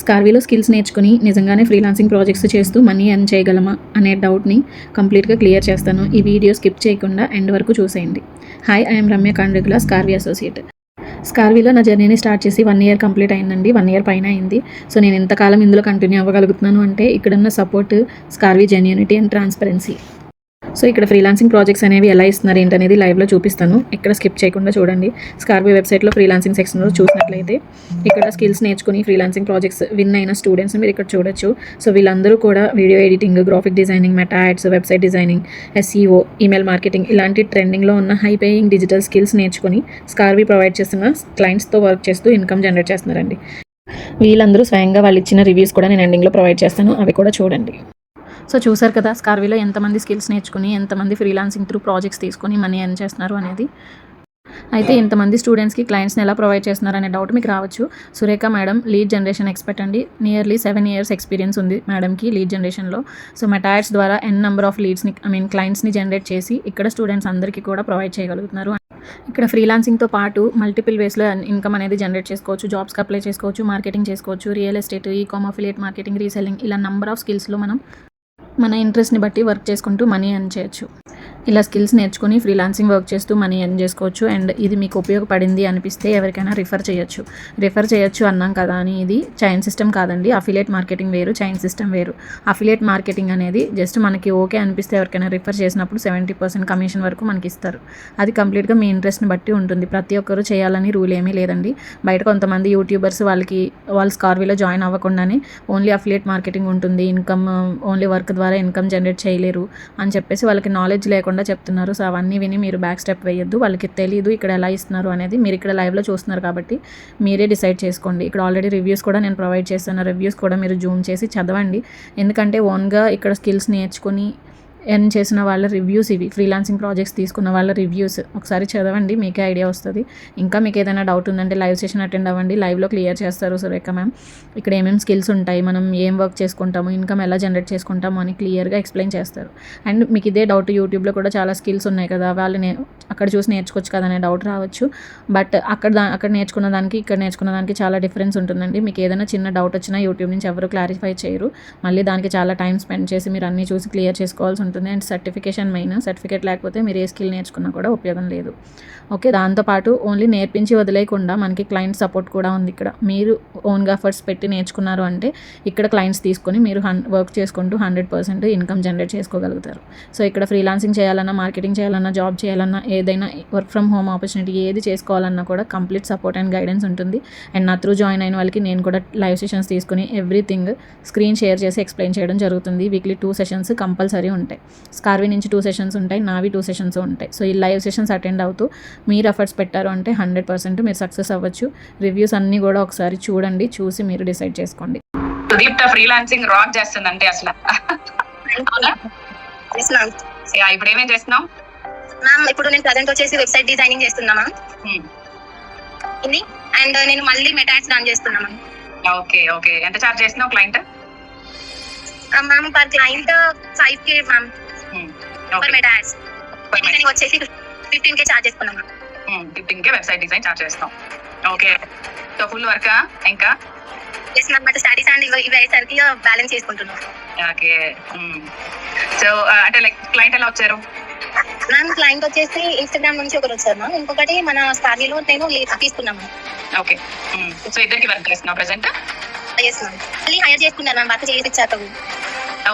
స్కార్వీలో skills నేర్చుకుని నిజంగానే freelancing projects చేస్తూ మనీ ఎర్న్ చేయగలమా అనే డౌట్ని కంప్లీట్గా క్లియర్ చేస్తాను. ఈ వీడియో స్కిప్ చేయకుండా ఎండ్ వరకు చూసేయండి. హాయ్, ఐఎమ్ రమ్య కాండ్రిగుల, స్కార్వీ అసోసియేట్. స్కార్వీలో నా జర్నీని స్టార్ట్ చేసి 1 year కంప్లీట్ అయిందండి. 1 year పైన అయింది. సో నేను ఎంతకాలం ఇందులో కంటిన్యూ అవ్వగలుగుతున్నాను అంటే ఇక్కడున్న సపోర్ట్, స్కార్వీ జెన్యూనిటీ అండ్ ట్రాన్స్పరెన్సీ. సో ఇక్కడ ఫ్రీలాన్సింగ్ ప్రాజెక్ట్స్ అనేవి ఎలా ఇస్తున్నారు ఏంటనేది లైవ్లో చూపిస్తాను. ఇక్కడ స్కిప్ చేయకుండా చూడండి. స్కార్వీ వెబ్సైట్లో ఫ్రీలాన్సింగ్ సెక్షన్లో చూసినట్లయితే ఇక్కడ స్కిల్స్ నేర్చుకుని ఫ్రీలాన్సింగ్ ప్రాజెక్ట్స్ విన్ అయిన స్టూడెంట్స్ మీరు ఇక్కడ చూడొచ్చు. సో వీళ్ళందరూ కూడా video editing, graphic designing, meta ads, website designing, SEO, email marketing ఇలాంటి ట్రెండింగ్లో ఉన్న హై పేయింగ్ డిజిటల్ స్కిల్స్ నేర్చుకుని స్కార్వీ ప్రొవైడ్ చేస్తున్న క్లయింట్స్తో వర్క్ చేస్తూ ఇన్కమ్ జనరేట్ చేస్తున్నారండి. వీళ్ళందరూ స్వయంగా వాళ్ళు ఇచ్చిన రివ్యూస్ కూడా నేను ఎండింగ్లో ప్రొవైడ్ చేస్తాను, అవి కూడా చూడండి. సో చూసారు కదా, స్కార్వీలో ఎంతమంది స్కిల్స్ నేర్చుకుని ఎంతమంది ఫ్రీలాన్సింగ్ త్రూ ప్రాజెక్ట్స్ తీసుకొని మనీ ఎర్న్ చేస్తున్నారు అనేది. అయితే ఇంతమంది స్టూడెంట్స్కి క్లయింట్స్ని ఎలా ప్రొవైడ్ చేస్తున్నారు అనే డౌట్ మీకు రావచ్చు. Surekha madam lead generation expert అండి. నియర్లీ 7 years ఎక్స్పీరియన్స్ ఉంది మేడంకి లీడ్ జనరేషన్లో. సో మెటా యాడ్స్ ద్వారా నెంబర్ ఆఫ్ లీడ్స్ని క్లయింట్స్ని జనరేట్ చేసి ఇక్కడ స్టూడెంట్స్ అందరికీ కూడా ప్రొవైడ్ చేయగలుగుతున్నారు. ఇక్కడ ఫ్రీలాన్సింగ్తో పాటు మల్టిపుల్ వేస్లో ఇన్కమ్ అనేది జనరేట్ చేసుకోవచ్చు. జాబ్స్కి అప్లై చేసుకోవచ్చు, మార్కెటింగ్ చేసుకోవచ్చు, real estate, e-com, affiliate marketing, reselling ఇలా నెంబర్ ఆఫ్ స్కిల్స్లో మనం మన ఇంట్రెస్ట్ని బట్టి వర్క్ చేసుకుంటూ మనీ ఎర్న్ చేయొచ్చు. ఇలా స్కిల్స్ నేర్చుకుని ఫ్రీలాన్సింగ్ వర్క్ చేస్తూ మనీ ఎర్న్ చేసుకోవచ్చు. అండ్ ఇది మీకు ఉపయోగపడింది అనిపిస్తే ఎవరికైనా రిఫర్ చేయొచ్చు అన్నాం కదా అని ఇది చైన్ సిస్టమ్ కాదండి. అఫిలియేట్ మార్కెటింగ్ వేరు, చైన్ సిస్టమ్ వేరు. అఫిలియేట్ మార్కెటింగ్ అనేది జస్ట్ మనకి ఓకే అనిపిస్తే ఎవరికైనా రిఫర్ చేసినప్పుడు 70% కమిషన్ వరకు మనకి ఇస్తారు. అది కంప్లీట్గా మీ ఇంట్రెస్ట్ని బట్టి ఉంటుంది. ప్రతి ఒక్కరు చేయాలని రూల్ ఏమీ లేదండి. బయట కొంతమంది యూట్యూబర్స్ వాళ్ళు స్కార్వీలో జాయిన్ అవ్వకుండానే ఓన్లీ అఫిలియేట్ మార్కెటింగ్ ఉంటుంది, ఇన్కమ్ ఓన్లీ వర్క్ ద్వారా ఇన్కమ్ జనరేట్ చేయలేరు అని చెప్పేసి వాళ్ళకి నాలెడ్జ్ లేకుండా చెప్తున్నారు. సో అవన్నీ విని మీరు బ్యాక్ స్టెప్ వేయొద్దు. వాళ్ళకి తెలియదు ఇక్కడ ఎలా ఇస్తున్నారు అనేది. మీరు ఇక్కడ లైవ్లో చూస్తున్నారు కాబట్టి మీరే డిసైడ్ చేసుకోండి. ఇక్కడ ఆల్రెడీ రివ్యూస్ కూడా నేను ప్రొవైడ్ చేస్తాను. రివ్యూస్ కూడా మీరు జూమ్ చేసి చదవండి. ఎందుకంటే ఓన్గా ఇక్కడ స్కిల్స్ నేర్చుకుని ఎర్న్ చేసిన వాళ్ళ రివ్యూస్ ఇవి. ఫ్రీలాన్సింగ్ ప్రాజెక్ట్స్ తీసుకున్న వాళ్ళ రివ్యూస్ ఒకసారి చదవండి, మీకే ఐడియా వస్తుంది. ఇంకా మీకు ఏదైనా డౌట్ ఉందంటే లైవ్ సెషన్ అటెండ్ అవ్వండి, లైవ్లో క్లియర్ చేస్తారు సురేఖ మ్యామ్. ఇక్కడ ఏమేమి స్కిల్స్ ఉంటాయి, మనం ఏం వర్క్ చేసుకుంటాము, ఇన్కమ్ ఎలా జనరేట్ చేసుకుంటాము అని క్లియర్గా ఎక్స్ప్లెయిన్ చేస్తారు. అండ్ మీకు ఇదే డౌట్ యూట్యూబ్లో కూడా చాలా స్కిల్స్ ఉన్నాయి కదా, వాళ్ళని అక్కడ చూసి నేర్చుకోవచ్చు కదా అనే డౌట్ రావచ్చు. బట్ అక్కడ నేర్చుకున్న దానికి ఇక్కడ నేర్చుకున్న దానికి చాలా డిఫరెన్స్ ఉంటుందండి. మీకు ఏదైనా చిన్న డౌట్ వచ్చినా యూట్యూబ్ నుంచి ఎవరు క్లారిఫై చేయరు. మళ్ళీ దానికి చాలా టైం స్పెండ్ చేసి మీరు అన్నీ చూసి క్లియర్ చేసుకోవాల్సి ఉంటుంది. And certification main. సర్టిఫికేట్ లేకపోతే మీరు ఏ స్కిల్ నేర్చుకున్నా కూడా ఉపయోగం లేదు. ఓకే, దాంతోపాటు ఓన్లీ నేర్పించి వదిలేయకుండా మనకి క్లయింట్ సపోర్ట్ కూడా ఉంది. ఇక్కడ మీరు ఓన్గా ఎఫర్ట్స్ పెట్టి నేర్చుకున్నారు అంటే ఇక్కడ క్లయింట్స్ తీసుకొని మీరు వర్క్ చేసుకుంటూ 100% ఇన్కమ్ జనరేట్ చేసుకోగలుగుతారు. సో ఇక్కడ ఫ్రీలాన్సింగ్ చేయాలన్నా, మార్కెటింగ్ చేయాలన్నా, జాబ్ చేయాలన్నా, ఏదైనా వర్క్ ఫ్రమ్ హోమ్ ఆపర్చునిటీ ఏది చేసుకోవాలన్నా కూడా కంప్లీట్ సపోర్ట్ అండ్ గైడెన్స్ ఉంటుంది. అండ్ నా త్రూ జాయిన్ అయిన వాళ్ళకి నేను కూడా లైవ్ సెషన్స్ తీసుకుని ఎవ్రీథింగ్ స్క్రీన్ షేర్ చేసి ఎక్స్ప్లెయిన్ చేయడం జరుగుతుంది. వీక్లీ 2 sessions కంపల్సరీ ఉంటాయి. స్కార్వీ నుంచి 2 sessions ఉంటాయి, నావి 2 sessions ఉంటాయి. సో ఈ లైవ్ సెషన్స్ అటెండ్ అవుతూ మీరు ఎఫర్ట్స్ పెట్టారు అంటే 100% మీరు సక్సెస్ అవ్వచ్చు. రివ్యూస్ అన్నీ కూడా ఒకసారి చూడండి, చూసి మీరు డిసైడ్ చేసుకోండి. సుదీప్త ఫ్రీలాన్సింగ్ రాక్ చేస్తుందంటే అసలు ఇప్పుడు ఏమేం చేస్తున్నాం మ్యామ్? ఇప్పుడు నేను ప్రజెంట్ వచ్చేసి వెబ్సైట్ డిజైనింగ్ చేస్తున్నా మ్యామ్. అండ్ నేను మళ్ళీ మెటా యాడ్స్ రన్ చేస్తున్నా మ్యామ్. ఓకే ఓకే, ఎంత చార్జ్ చేస్తున్నావు client? Ma'am per client 5K ma'am. Per Meta ads designing వచ్చేసి 15K చార్జ్ చేస్తున్నాం ma'am. 15K website design charge చేస్తాం. ఓకే, సో ఫుల్ వర్క్ ఇంకా? Yes ma'am, but studies and ఇవి అయ్యేసరికి balance చేసుకుంటున్నాం. Okay, so అంటే లైక్ క్లయింట్ ఎలా వచ్చారు మ్యామ్? క్లయింట్ వచ్చేసి ఇన్స్టాగ్రామ్ నుంచి ఒకరు వచ్చారు మ్యామ్, ఇంకొకటి మన స్టార్లీలో నేను తీసుకున్నాము. ఓకే, సో ఇద్దరికి వర్క్ చేస్తున్నావు ప్రెసెంట్? ఎస్ మ్యామ్, మళ్ళీ హైర్ చేసుకున్నాను మ్యామ్, వర్క్ చేసి ఇచ్చాక.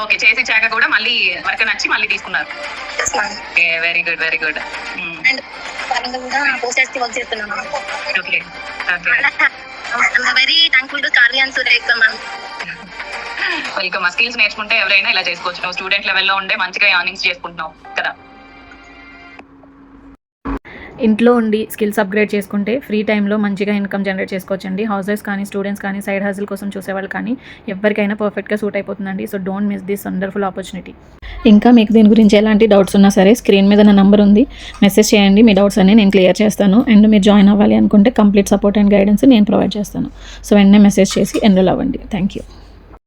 ఓకే, చేసి ఇచ్చాక కూడా మళ్ళీ వర్క్ నచ్చి మళ్ళీ తీసుకున్నారు. Yes ma'am. Okay, very good very good. And పరంగా కూడా పోస్టర్స్ కి వర్క్ చేస్తున్నాను. Okay okay, I'm very thankful to స్కార్వీ అండ్ సురేఖ మ్యామ్. వెల్కమ్. ఆ స్కిల్స్ నేర్చుకుంటే ఎవరైనా ఇలా చేసుకోవచ్చు. నువ్వు స్టూడెంట్ లెవెల్లో ఉండే మంచిగా ఎర్నింగ్స్ చేసుకుంటున్నావు కదా. ఇంట్లో ఉండి స్కిల్స్ అప్గ్రేడ్ చేసుకుంటే ఫ్రీ టైంలో మంచిగా ఇన్కమ్ జనరేట్ చేసుకోవచ్చండి. హౌసెస్ కానీ, స్టూడెంట్స్ కానీ, సైడ్ హజిల్ కోసం చూసేవాళ్ళు కానీ ఎవరికైనా పర్ఫెక్ట్గా సూట్ అయిపోతుందండి. So don't miss this wonderful opportunity. ఇంకా మీకు దీని గురించి ఎలాంటి డౌట్స్ ఉన్నా సరే స్క్రీన్ మీద నా నెంబర్ ఉంది, మెసేజ్ చేయండి. మీ డౌట్స్ అన్ని నేను క్లియర్ చేస్తాను. అండ్ మీరు జాయిన్ అవ్వాలి అనుకుంటే కంప్లీట్ సపోర్ట్ అండ్ గైడెన్స్ నేను ప్రొవైడ్ చేస్తాను. సో వెంటనే మెసేజ్ చేసి ఎన్రోల్ అవ్వండి. Thank you.